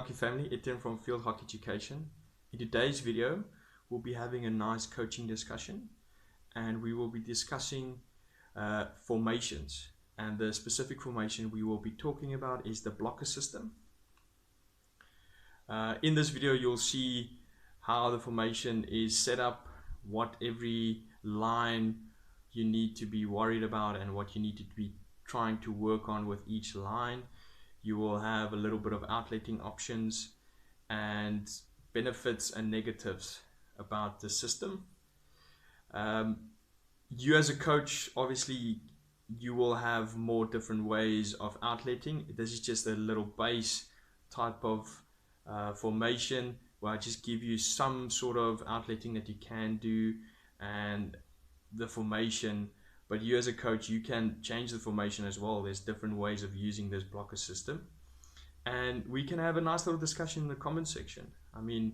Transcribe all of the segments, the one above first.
hockey family, Etienne from Field Hockey Education. In today's video, we'll be having a nice coaching discussion, and we will be discussing formations. And the specific formation we will be talking about is the blocker system. In this video, you'll see how the formation is set up, what every line you need to be worried about, and what you need to be trying to work on with each line. You will have a little bit of outletting options and benefits and negatives about the system. You as a coach, obviously, you will have more different ways of outletting. This is just a little base type of formation where I just give you some sort of outletting that you can do and the formation. But you as a coach, you can change the formation as well. There's different ways of using this blocker system. And we can have a nice little discussion in the comment section. I mean,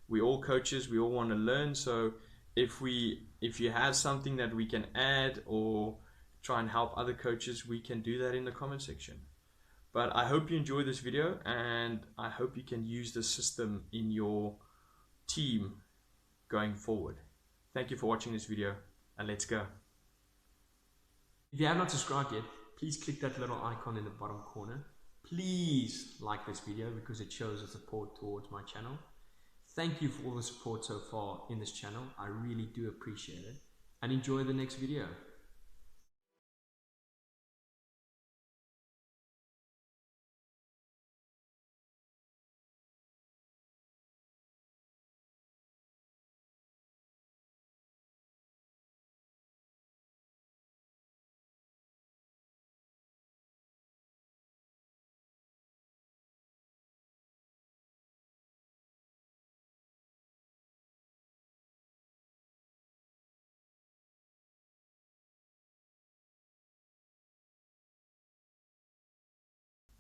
we're all coaches, we all want to learn. So if you have something that we can add or try and help other coaches, we can do that in the comment section. But I hope you enjoy this video, and I hope you can use the system in your team going forward. Thank you for watching this video, and let's go. If you have not subscribed yet, please click that little icon in the bottom corner. Please like this video because it shows the support towards my channel. Thank you for all the support so far in this channel. I really do appreciate it. And enjoy the next video.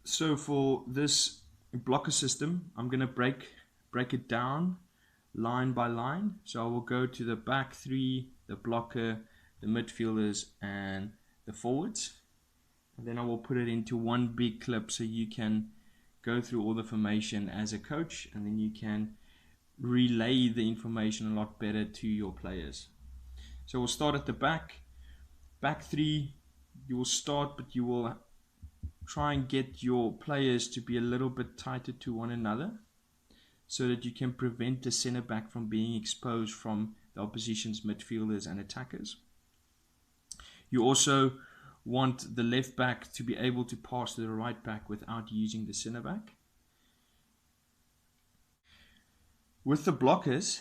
So for this blocker system, I'm going to break it down line by line. So I will go to the back three, the blocker, the midfielders, and the forwards. And then I will put it into one big clip so you can go through all the formation as a coach, and then you can relay the information a lot better to your players. So we'll start at the back. Back three, you will start, but you will try and get your players to be a little bit tighter to one another so that you can prevent the center back from being exposed from the opposition's midfielders and attackers. You also want the left back to be able to pass to the right back without using the center back. With the blockers,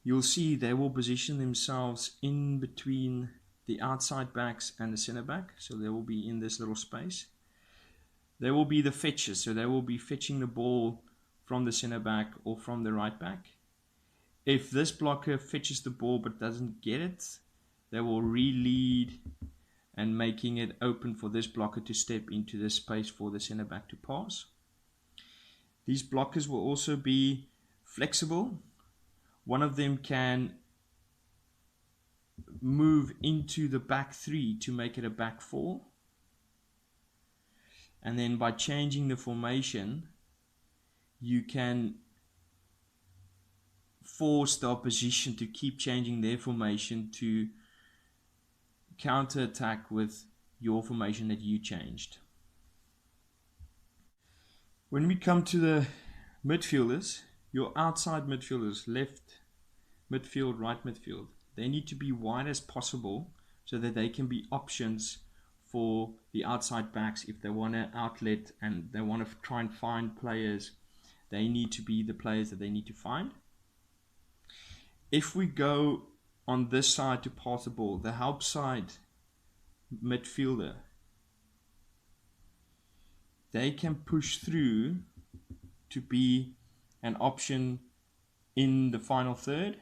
you'll see they will position themselves in between the outside backs and the center back, so they will be in this little space. They will be the fetchers, so they will be fetching the ball from the center back or from the right back. If this blocker fetches the ball but doesn't get it, they will re-lead and making it open for this blocker to step into this space for the center back to pass. These blockers will also be flexible. One of them can move into the back three to make it a back four. And then by changing the formation, you can force the opposition to keep changing their formation to counter-attack with your formation that you changed. When we come to the midfielders, your outside midfielders, left midfield, right midfield, they need to be wide as possible so that they can be options for the outside backs. If they want to outlet and they want to try and find players, they need to be the players that they need to find. If we go on this side to pass the ball, the help side midfielder, they can push through to be an option in the final third,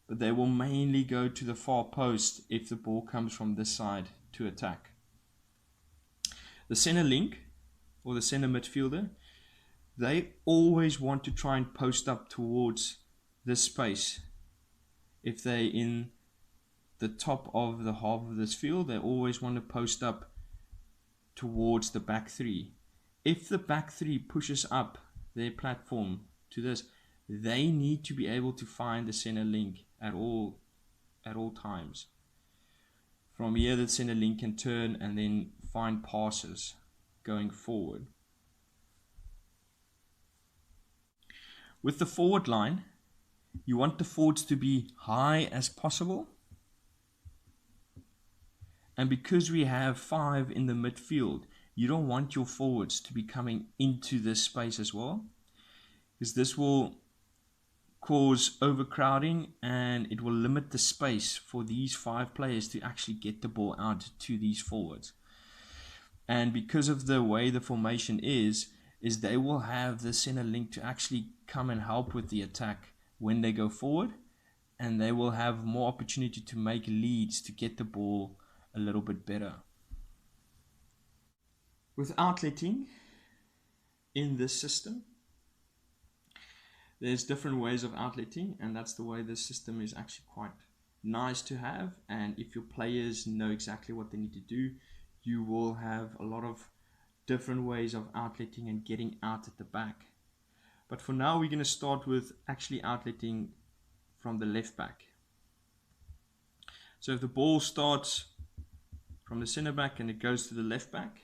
but they will mainly go to the far post if the ball comes from this side to attack. The center link or the center midfielder, they always want to try and post up towards this space. If they're in the top of the half of this field, they always want to post up towards the back three. If the back three pushes up their platform to this, they need to be able to find the center link at all times. From here, the center link can turn and then find passes going forward. With the forward line, you want the forwards to be high as possible. And because we have 5 in the midfield, you don't want your forwards to be coming into this space as well, because this will cause overcrowding and it will limit the space for these 5 players to actually get the ball out to these forwards. And because of the way the formation is they will have the center link to actually come and help with the attack when they go forward, and they will have more opportunity to make leads to get the ball a little bit better. With outletting in this system, there's different ways of outletting, and that's the way this system is actually quite nice to have. And if your players know exactly what they need to do, you will have a lot of different ways of outletting and getting out at the back. But for now, we're going to start with actually outletting from the left back. So if the ball starts from the center back and it goes to the left back,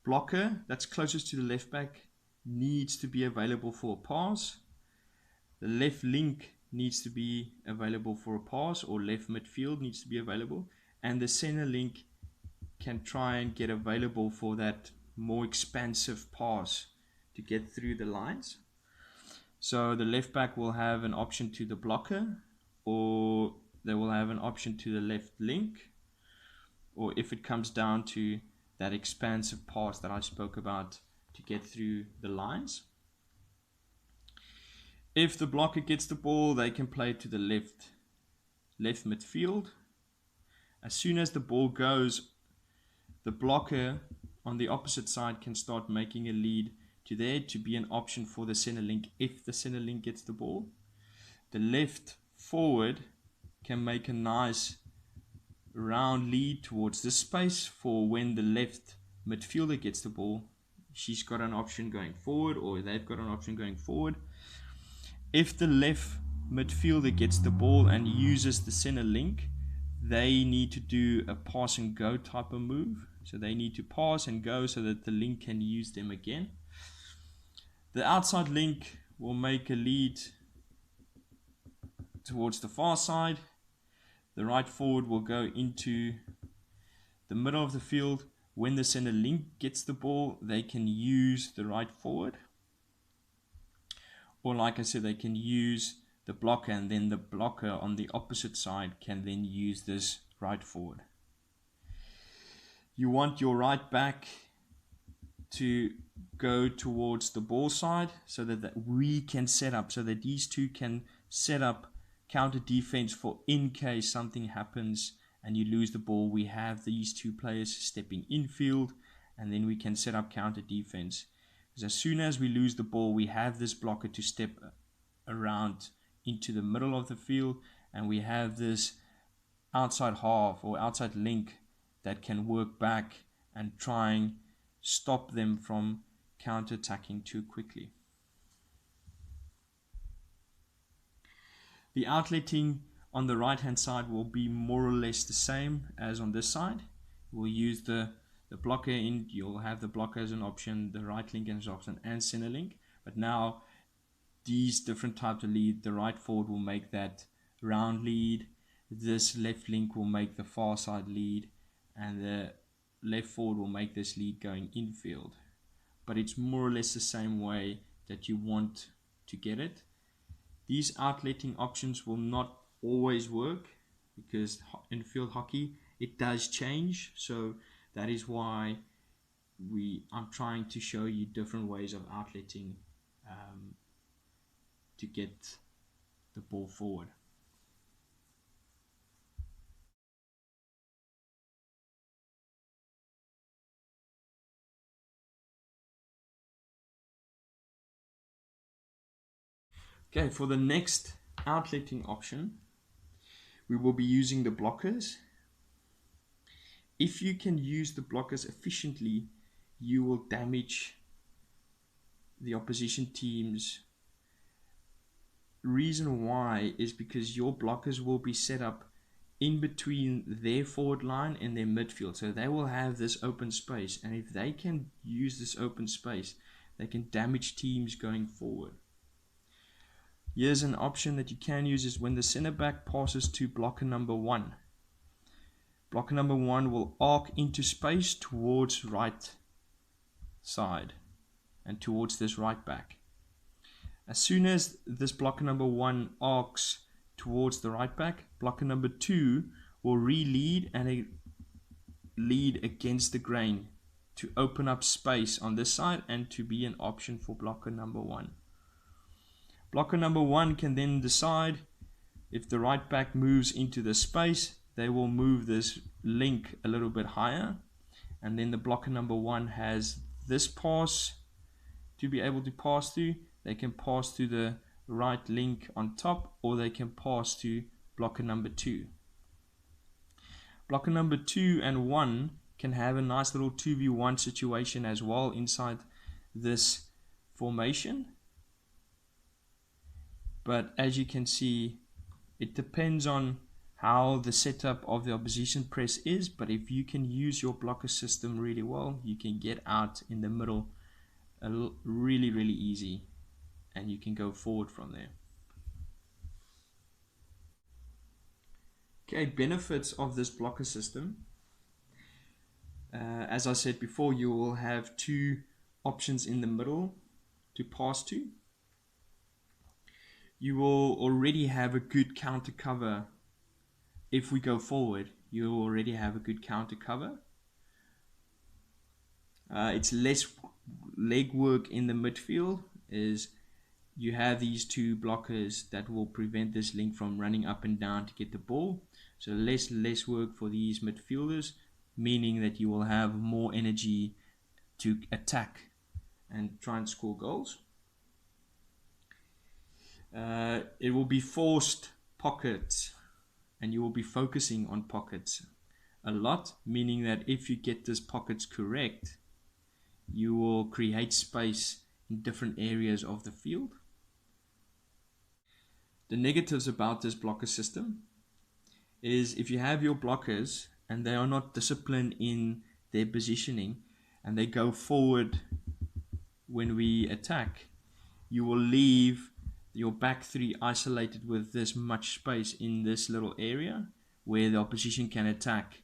blocker that's closest to the left back needs to be available for a pass. The left link needs to be available for a pass, or left midfield needs to be available, and the center link can try and get available for that more expansive pass to get through the lines. So the left back will have an option to the blocker, or they will have an option to the left link, or if it comes down to that expansive pass that I spoke about to get through the lines. If the blocker gets the ball, they can play to the left midfield. As soon as the ball goes, the blocker on the opposite side can start making a lead to there to be an option for the center link if the center link gets the ball. The left forward can make a nice round lead towards this space for when the left midfielder gets the ball. She's got an option going forward, or they've got an option going forward. If the left midfielder gets the ball and uses the center link, they need to do a pass and go type of move. So they need to pass and go so that the link can use them again. The outside link will make a lead towards the far side. The right forward will go into the middle of the field. When the center link gets the ball, they can use the right forward. Or like I said, they can use the blocker, and then the blocker on the opposite side can then use this right forward. You want your right back to go towards the ball side so that we can set up, so that these two can set up counter defense for in case something happens and you lose the ball. We have these two players stepping infield, and then we can set up counter defense. Because as soon as we lose the ball, we have this blocker to step around into the middle of the field, and we have this outside half or outside link that can work back and try and stop them from counter-attacking too quickly. The outletting on the right hand side will be more or less the same as on this side. We'll use the blocker in, you'll have the blocker as an option, the right link as an option, and center link. But now these different types of lead, the right forward will make that round lead, this left link will make the far side lead, and the left forward will make this lead going infield. But it's more or less the same way that you want to get it. These outletting options will not always work, because in field hockey it does change. So that is why I'm trying to show you different ways of outletting to get the ball forward. Okay, for the next outletting option, we will be using the blockers. If you can use the blockers efficiently, you will damage the opposition team's reason why is because your blockers will be set up in between their forward line and their midfield, so they will have this open space, and if they can use this open space, they can damage teams going forward. Here's an option that you can use is when the center back passes to blocker number 1. Blocker number 1 will arc into space towards right side and towards this right back. As soon as this blocker number 1 arcs towards the right back, blocker number 2 will re-lead and lead against the grain to open up space on this side and to be an option for blocker number 1. Blocker number 1 can then decide if the right back moves into the space, they will move this link a little bit higher, and then the blocker number 1 has this pass to be able to pass through. They can pass through the right link on top, or they can pass to blocker number 2. Blocker number 2 and 1 can have a nice little 2v1 situation as well inside this formation. But as you can see, it depends on how the setup of the opposition press is, but if you can use your blocker system really well, you can get out in the middle really easy, and you can go forward from there. Okay, benefits of this blocker system. As I said before, you will have 2 options in the middle to pass to. You will already have a good counter cover. If we go forward, you will already have a good counter cover. It's less leg work in the midfield, is you have these 2 blockers that will prevent this link from running up and down to get the ball. So less work for these midfielders, meaning that you will have more energy to attack and try and score goals. It will be forced pockets, and you will be focusing on pockets a lot, meaning that if you get this pockets correct, you will create space in different areas of the field. The negatives about this blocker system is if you have your blockers and they are not disciplined in their positioning and they go forward when we attack, you will leave your back 3 isolated with this much space in this little area where the opposition can attack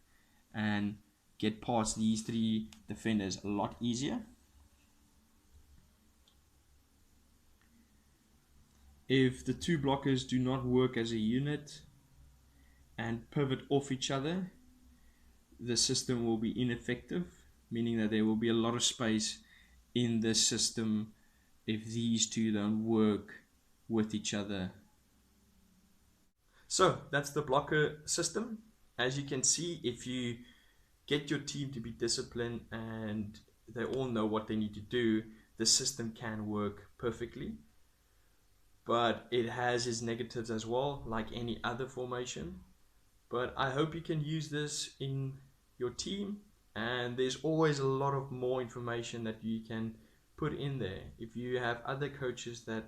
and get past these 3 defenders a lot easier. If the 2 blockers do not work as a unit and pivot off each other, the system will be ineffective, meaning that there will be a lot of space in this system if these 2 don't work with each other. So that's the blocker system. As you can see, if you get your team to be disciplined and they all know what they need to do, the system can work perfectly. But it has its negatives as well, like any other formation. But I hope you can use this in your team, and there's always a lot of more information that you can put in there. If you have other coaches that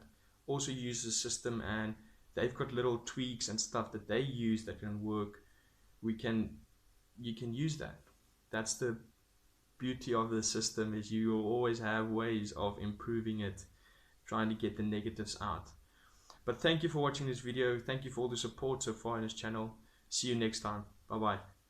also use the system and they've got little tweaks and stuff that they use that can work, you can use that. That's the beauty of the system, is you will always have ways of improving it, trying to get the negatives out. But thank you for watching this video. Thank you for all the support so far in this channel. See you next time. Bye bye.